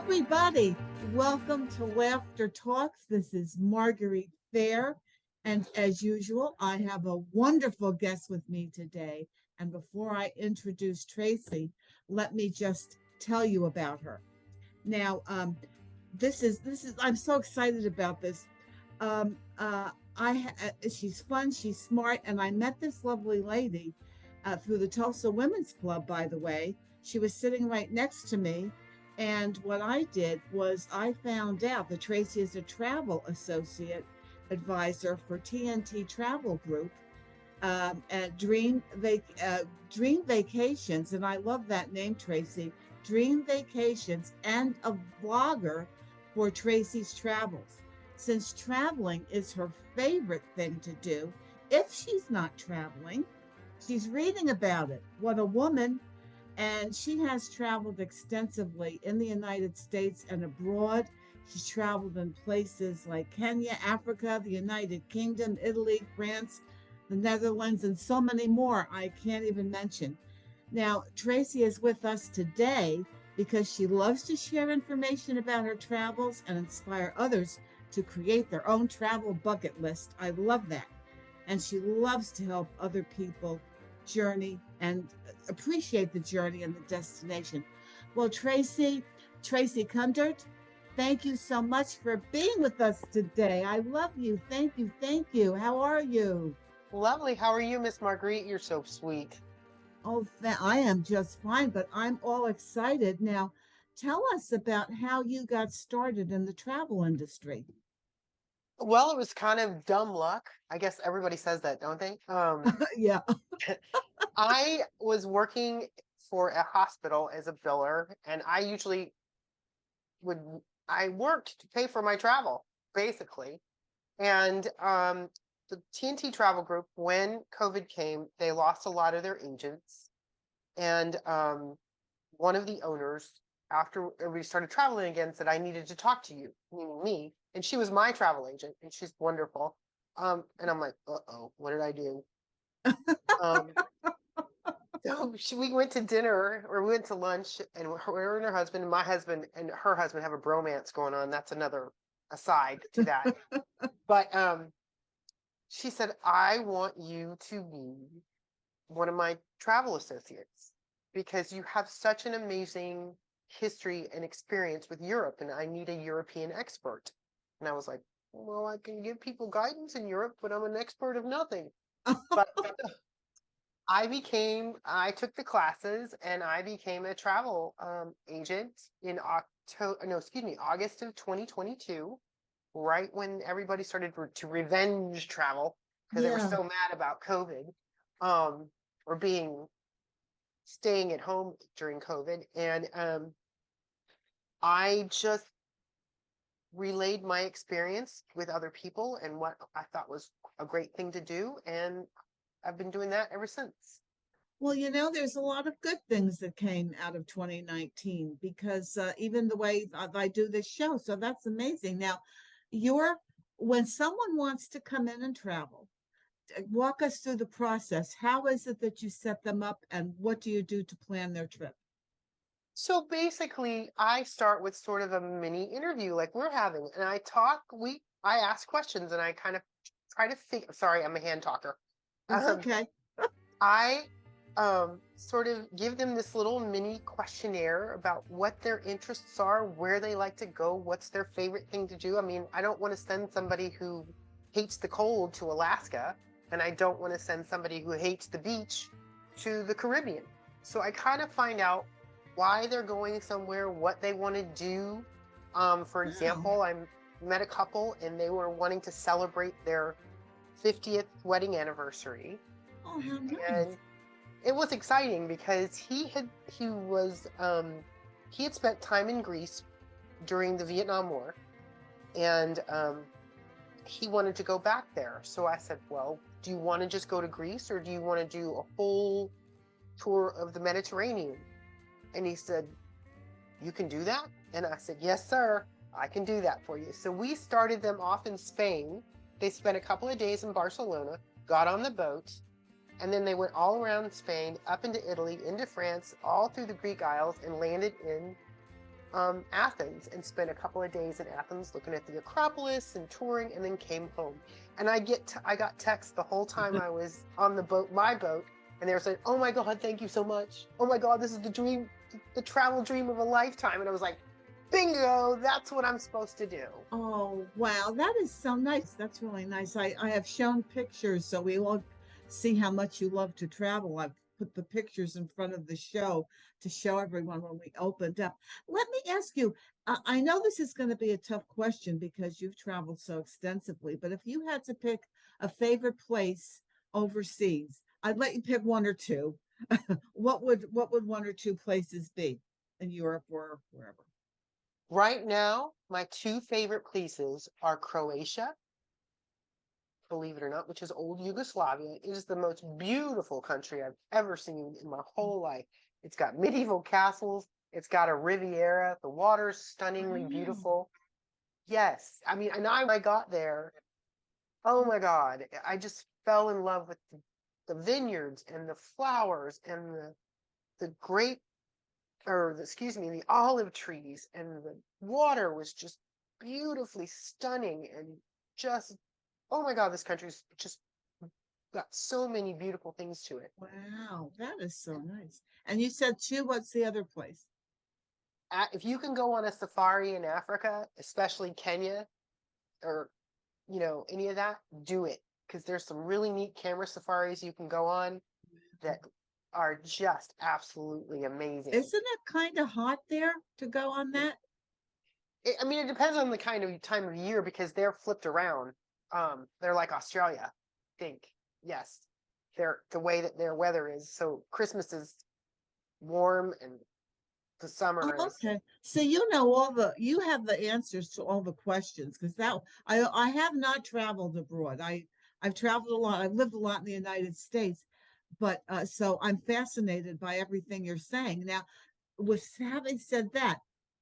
everybody. Welcome to Laughter Talks. This is Marguerite Fair. And as usual, I have a wonderful guest with me today. And before I introduce Tracy, let me just tell you about her. Now, I'm so excited about this. Um, uh, she's fun, she's smart, and I met this lovely lady through the Tulsa Women's Club, by the way. She was sitting right next to me. And what I did was I found out that Tracy is a travel associate advisor for TNT Travel Group at Dream Vacations. And I love that name, Tracy. Dream Vacations, and a blogger for Tracy's Travels. Since traveling is her favorite thing to do, if she's not traveling, she's reading about it. What a woman! And she has traveled extensively in the United States and abroad. She's traveled in places like Kenya, Africa, the United Kingdom, Italy, France, the Netherlands, and so many more I can't even mention. Now, Tracy is with us today because she loves to share information about her travels and inspire others to create their own travel bucket list. I love that. And she loves to help other people journey and appreciate the journey and the destination. Well, Tracy Kundert, thank you so much for being with us today. I love you. Thank you. Thank you. How are you? Lovely. How are you, Miss Marguerite? You're so sweet. Oh, I am just fine, but I'm all excited. Now, tell us about how you got started in the travel industry. Well, it was kind of dumb luck. I guess everybody says that, don't they? Yeah. I was working for a hospital as a biller, and I usually would I worked to pay for my travel, basically. And the TNT Travel Group, when COVID came, they lost a lot of their agents. And one of the owners, after we started traveling again, said, I needed to talk to you, meaning me. And she was my travel agent, and she's wonderful. And I'm like, uh-oh, what did I do? Um, we went to dinner, or we went to lunch, and her and her husband, and my husband and her husband have a bromance going on. That's another aside to that. But she said, I want you to be one of my travel associates because you have such an amazing history and experience with Europe, and I need a European expert. And I was like, well, I can give people guidance in Europe, but I'm an expert of nothing. But I took the classes and I became a travel agent in August of 2022, right when everybody started to revenge travel because they were Yeah. so mad about COVID, um, or staying at home during COVID. And I just relayed my experience with other people and what I thought was a great thing to do. And I've been doing that ever since. Well, there's a lot of good things that came out of 2019 because even the way I do this show, so that's amazing. Now, you're when someone wants to come in and travel, walk us through the process. How is it that you set them up, and what do you do to plan their trip? So basically, I start with sort of a mini interview like we're having, and I ask questions and I kind of try to think. Sorry, I'm a hand talker. It's Um, okay. I sort of give them this little mini questionnaire about what their interests are, where they like to go, what's their favorite thing to do. I mean, I don't want to send somebody who hates the cold to Alaska, and I don't want to send somebody who hates the beach to the Caribbean. So I kind of find out why they're going somewhere, what they want to do. For Wow. example, I met a couple and they were wanting to celebrate their 50th wedding anniversary. Oh, how nice. And it was exciting because he had spent time in Greece during the Vietnam War, and he wanted to go back there. So I said, well, do you want to just go to Greece, or do you want to do a full tour of the Mediterranean? And he said, you can do that? And I said, yes, sir, I can do that for you. So we started them off in Spain. They spent a couple of days in Barcelona, got on the boat, and then they went all around Spain, up into Italy, into France, all through the Greek Isles, and landed in Athens and spent a couple of days in Athens looking at the Acropolis and touring, and then came home. And I got texts the whole time I was on the boat, my boat, and they were saying, "Oh my God, thank you so much. Oh my God, this is the dream, the travel dream of a lifetime." And I was like, "Bingo, that's what I'm supposed to do." Oh, wow. That is so nice. That's really nice. I have shown pictures so we all see how much you love to travel. I've put the pictures in front of the show to show everyone when we opened up. Let me ask you, I know this is going to be a tough question because you've traveled so extensively, but if you had to pick a favorite place overseas, I'd let you pick one or two. What would one or two places be in Europe or wherever? Right now, my two favorite places are Croatia, believe it or not, which is old Yugoslavia. It is the most beautiful country I've ever seen in my whole life. It's got medieval castles, it's got a Riviera, the water's stunningly Wow. beautiful. Yes, I mean, and I got there, oh my God, I just fell in love with the vineyards and the flowers and the grape, excuse me, the olive trees, and the water was just beautifully stunning and just, oh my God, this country's just got so many beautiful things to it. Wow, that is so nice. And you said two, what's the other place? If you can go on a safari in Africa, especially Kenya or, any of that, do it. Because there's some really neat camera safaris you can go on that are just absolutely amazing. Isn't it kind of hot there to go on that? I mean, it depends on the kind of time of year because they're flipped around. They're like Australia, I think. Yes, they're the way that their weather is. So Christmas is warm and the Oh, summer is. okay. So you know you have the answers to all the questions because I have not traveled abroad. I've traveled a lot. I've lived a lot in the United States, but so I'm fascinated by everything you're saying. Now, with having said that,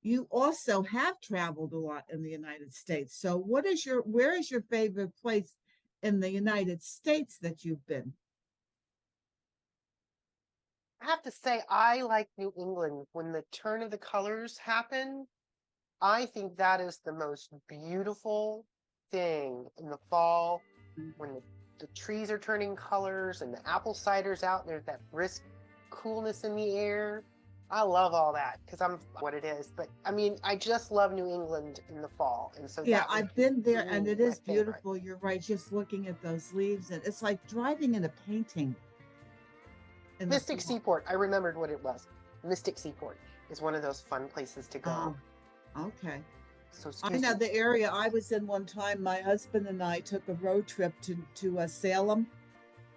you also have traveled a lot in the United States. So where is your favorite place in the United States that you've been? I have to say, I like New England. When the turn of the colors happen, I think that is the most beautiful thing in the fall when the trees are turning colors and the apple cider's out and there's that brisk coolness in the air. I love all that because I'm what it is. But I mean, I just love New England in the fall. And so Yeah, that would I've been there be and it my is favorite. beautiful. You're right, just looking at those leaves and it's like driving in a painting in the Mystic fall. Seaport, I remembered what it was. Mystic Seaport is one of those fun places to go. Oh, okay. So I excuse know me. the area I was in one time. My husband and I took a road trip to Salem.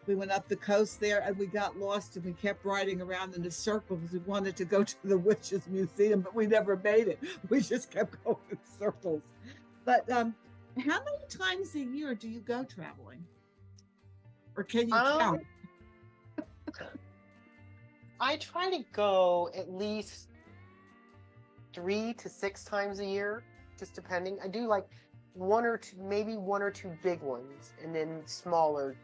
We went up the coast there and we got lost and we kept riding around in a circle because we wanted to go to the Witches Museum, but we never made it. We just kept going in circles. But how many times a year do you go traveling? Or can you count? Um, I try to go at least 3 to 6 times a year, just depending. I do like one or two, maybe one or two big ones, and then smaller,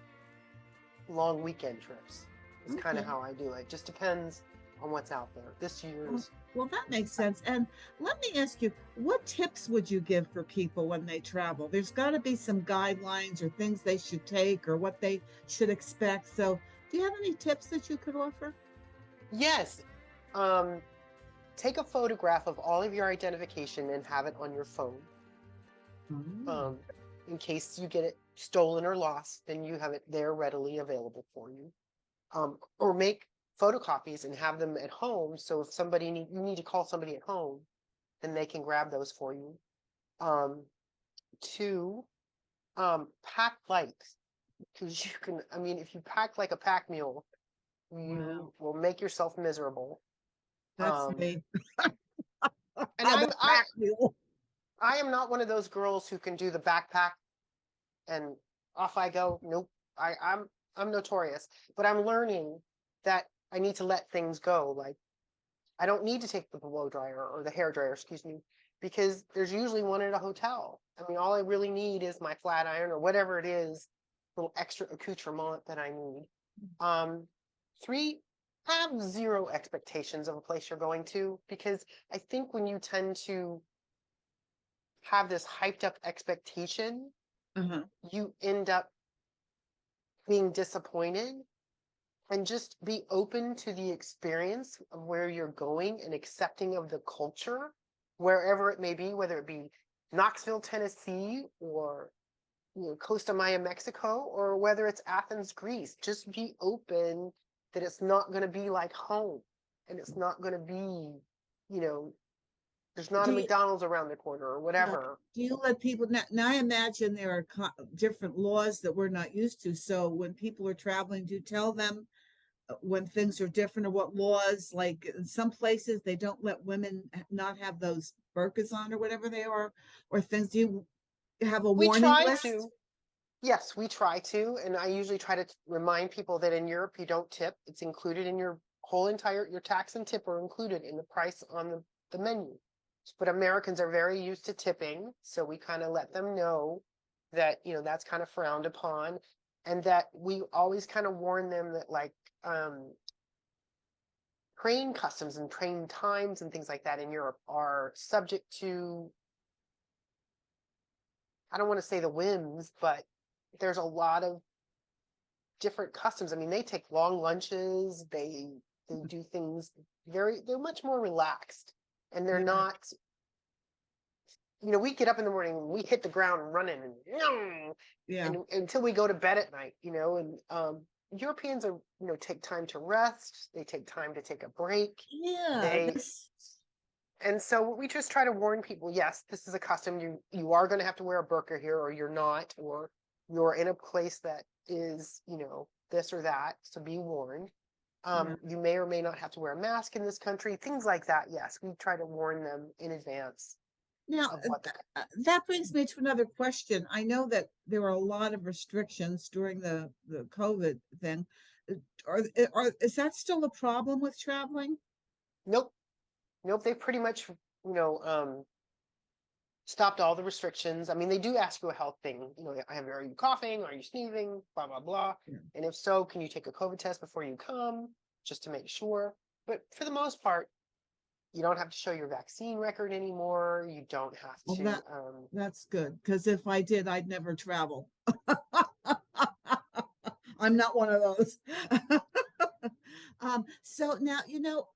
long weekend trips. Is kind of Okay. how I do it. Just depends on what's out there. This Well, year's, well, that makes sense. And let me ask you, what tips would you give for people when they travel? There's got to be some guidelines or things they should take or what they should expect. So, do you have any tips that you could offer? yes. Um, Take a photograph of all of your identification and have it on your phone. Oh, Um, in case you get it stolen or lost, then you have it there readily available for you. Or make photocopies and have them at home. So if you need to call somebody at home, then they can grab those for you. Um, Two, pack light because you can. I mean, if you pack like a pack mule, wow. you will make yourself miserable. That's Um, me. and I'm a pack mule. I am not one of those girls who can do the backpack and off I go. Nope. I'm notorious, but I'm learning that I need to let things go. Like I don't need to take the blow dryer or the hair dryer, excuse me, because there's usually one at a hotel. I mean, all I really need is my flat iron or whatever it is, little extra accoutrement that I need. Um, Three, have zero expectations of a place you're going to, because I think when you tend to have this hyped up expectation, Uh-huh. you end up being disappointed, and just be open to the experience of where you're going and accepting of the culture wherever it may be, whether it be Knoxville, Tennessee, or Costa Maya, Mexico, or whether it's Athens, Greece. Just be open that it's not going to be like home, and it's not going to be, you know, there's not Do a you, McDonald's around the corner or whatever. do you let people now I imagine there are different laws that we're not used to. So when people are traveling, do you tell them when things are different or what laws, like in some places they don't let women not have those burqas on or whatever they are, or things? Do you have a We warning try list? to. Yes, we try to, and I usually try to remind people that in Europe you don't tip. It's included in your whole entire your tax and tip are included in the price on the menu. But Americans are very used to tipping, so we kind of let them know that that's kind of frowned upon, and that we always kind of warn them that like train customs and train times and things like that in Europe are subject to, I don't want to say the whims, but there's a lot of different customs. I mean, they take long lunches. They do things they're much more relaxed, and they're Yeah, not. We get up in the morning, we hit the ground running, yeah, and until we go to bed at night. And Europeans are take time to rest. They take time to take a break. yeah. They This, And so we just try to warn people, yes, this is a custom. You are going to have to wear a burqa here, or you're not, or you're in a place that is, this or that. So be warned. yeah. You may or may not have to wear a mask in this country, things like that. Yes, we try to warn them in advance Now, of what the. that brings me to another question. I know that there were a lot of restrictions during the COVID thing. Uh, is that still a problem with traveling? Nope, nope. They pretty much, stopped all the restrictions. I mean, they do ask you a health thing. Are you coughing? Are you sneezing? Blah, blah, blah. Yeah. And if so, can you take a COVID test before you come, just to make sure? But for the most part, you don't have to show your vaccine record anymore. You don't have Well, to. that's good because if I did, I'd never travel. I'm not one of those. So now,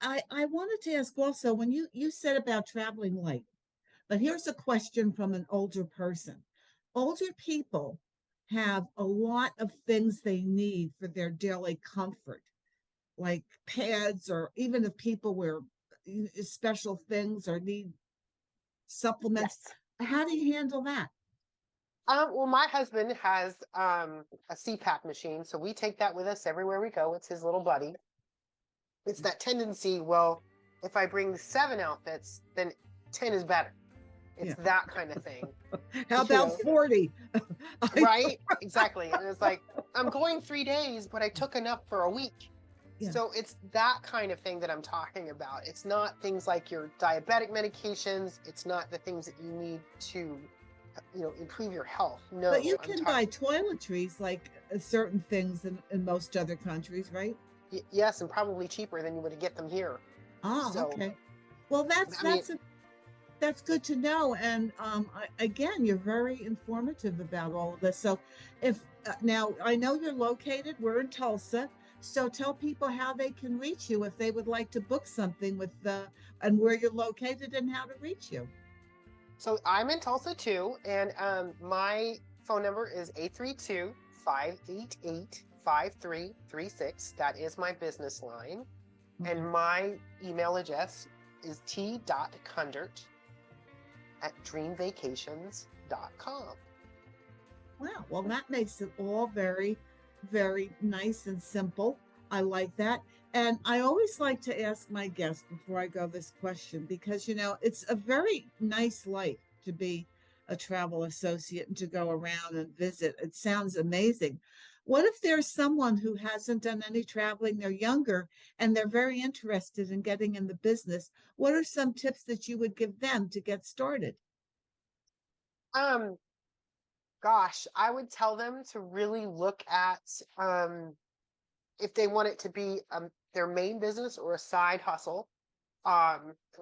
I wanted to ask also when you said about traveling light, but here's a question from an older person. Older people have a lot of things they need for their daily comfort, like pads, or even if people wear special things or need supplements. Yes. How do you handle that? Well, my husband has a CPAP machine, so we take that with us everywhere we go. It's his little buddy. It's that tendency, well, if I bring 7 outfits, then 10 is better. It's Yeah. that kind of thing. How you about know, 40? right? Exactly. And it's like, I'm going 3 days, but I took enough for a week. Yeah. So it's that kind of thing that I'm talking about. It's not things like your diabetic medications. It's not the things that you need to, improve your health. But No, you I'm can talking. buy toiletries like certain things in most other countries, right? Yes, and probably cheaper than you would get them here. Oh, So, okay. Well, I mean, that's good to know. And again, you're very informative about all of this. So, if now I know you're located, we're in Tulsa. So tell people how they can reach you if they would like to book something with and where you're located and how to reach you. so I'm in Tulsa too, and my phone number is 832-588-5336. That is my business line. Okay. And my email address is t.kundert@dreamvacations.com. Wow. Well, that makes it all very, very nice and simple. I like that. And I always like to ask my guests before I go this question because, it's a very nice life to be a travel associate and to go around and visit. It sounds amazing. What if there's someone who hasn't done any traveling, they're younger and they're very interested in getting in the business? What are some tips that you would give them to get started? Um, Gosh, I would tell them to really look at if they want it to be their main business or a side hustle.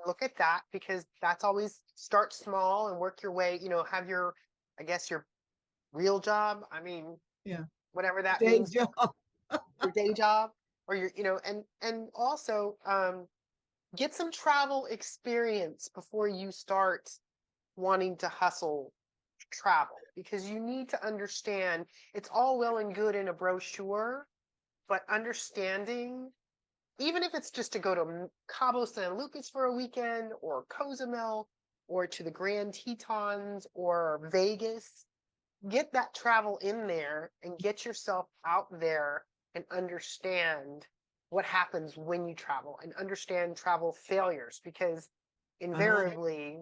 Look at that, because that's always, start small and work your way, have your, I guess, your real job. I mean, Yeah. whatever that Day means, job. your day job, or your, and also, get some travel experience before you start wanting to hustle travel, because you need to understand it's all well and good in a brochure, but understanding, even if it's just to go to Cabo San Lucas for a weekend, or Cozumel, or to the Grand Tetons, or Vegas, get that travel in there and get yourself out there and understand what happens when you travel, and understand travel failures, because Uh, invariably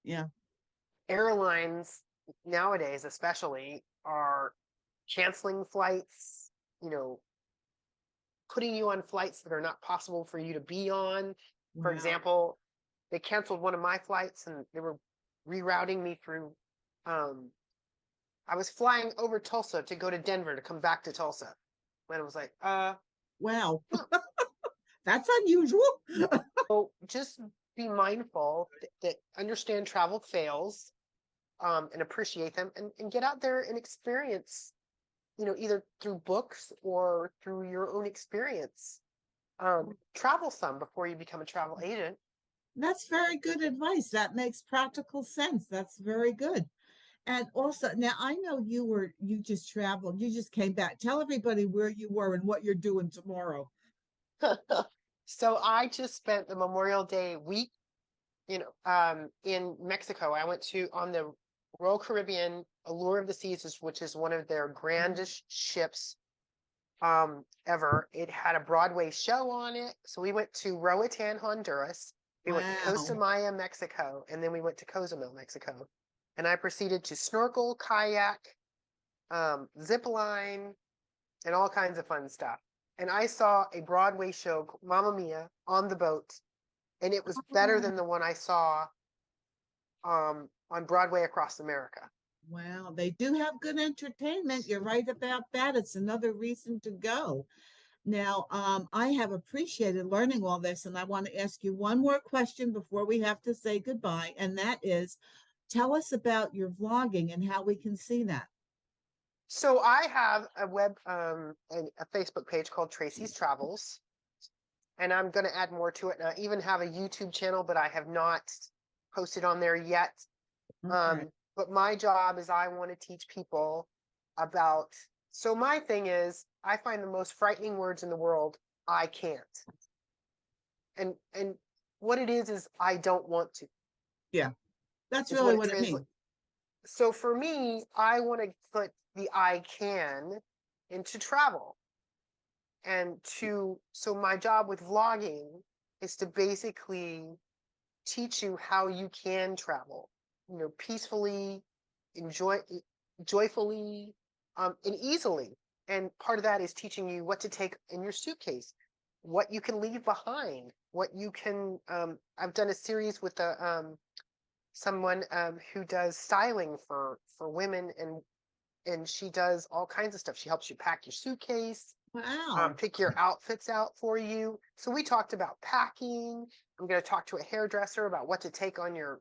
yeah. airlines nowadays especially are canceling flights, you know, putting you on flights that are not possible for you to be on. For Wow. example, they canceled one of my flights and they were rerouting me through. I was flying over Tulsa to go to Denver to come back to Tulsa. And I was like, Wow. huh. That's unusual. So just be mindful that understand travel fails, and appreciate them, and get out there and experience, either through books or through your own experience. Travel some before you become a travel agent. That's very good advice. That makes practical sense. That's very good. And also, now I know you just traveled, you just came back. Tell everybody where you were and what you're doing tomorrow. So I just spent the Memorial Day week, in Mexico. I went to on the Royal Caribbean Allure of the Seas, which is one of their grandest ships ever. It had a Broadway show on it. So we went to Roatan, Honduras. We went to Costa Wow. Maya, Mexico, and then we went to Cozumel, Mexico. And I proceeded to snorkel, kayak, zip line, and all kinds of fun stuff. And I saw a Broadway show, Mamma Mia, on the boat, and it was better Oh, than the one I saw on Broadway across America. wow. They do have good entertainment. You're right about that. It's another reason to go. Now, I have appreciated learning all this, and I want to ask you one more question before we have to say goodbye, and that is, tell us about your vlogging and how we can see that. So I have a a Facebook page called Tracy's Travels, and I'm going to add more to it. And I even have a YouTube channel, but I have not posted on there yet. Okay. But my job is I want to teach people about. So my thing is, I find the most frightening words in the world. I can't, and what it is I don't want to. Yeah, that's Is really what it what it translates. means. So for me, I want to put the I can into travel. So my job with vlogging is to basically teach you how you can travel, peacefully, enjoy, joyfully, and easily. And part of that is teaching you what to take in your suitcase, what you can leave behind, what you can. I've done a series with someone who does styling for women, and she does all kinds of stuff. She helps you pack your suitcase, Wow. pick your outfits out for you. So we talked about packing. I'm going to talk to a hairdresser about what to take on your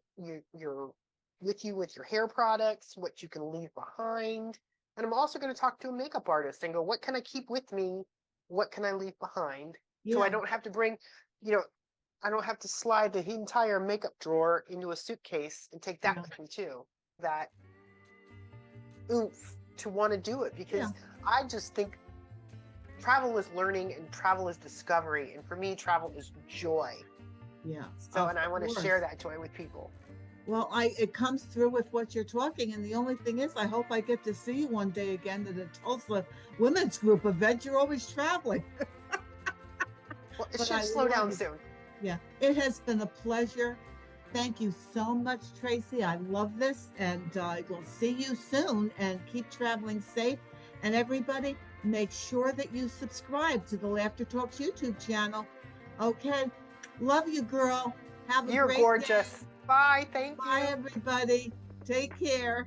with you with your hair products, what you can leave behind. And I'm also going to talk to a makeup artist and go, what can I keep with me? What can I leave behind? So I Yeah. don't have to bring, you know, I don't have to slide the entire makeup drawer into a suitcase and take that Yeah. with me too. That oomph to want to do it, Yeah. because I just think travel is learning and travel is discovery. And for me, travel is joy. Yeah. So, Of and I want to course. share that joy with people. Well, it comes through with what you're talking, and the only thing is, I hope I get to see you one day again at a Tulsa Women's Group event. You're always traveling, Well, it but should I slow love down it. soon. Yeah, it has been a pleasure. Thank you so much, Tracy. I love this, and we'll see you soon. And keep traveling safe. And everybody, make sure that you subscribe to the Laughter Talks YouTube channel. Okay, love you, girl. Have a You're great day. gorgeous. Bye. Thank Bye, you. everybody. Take care.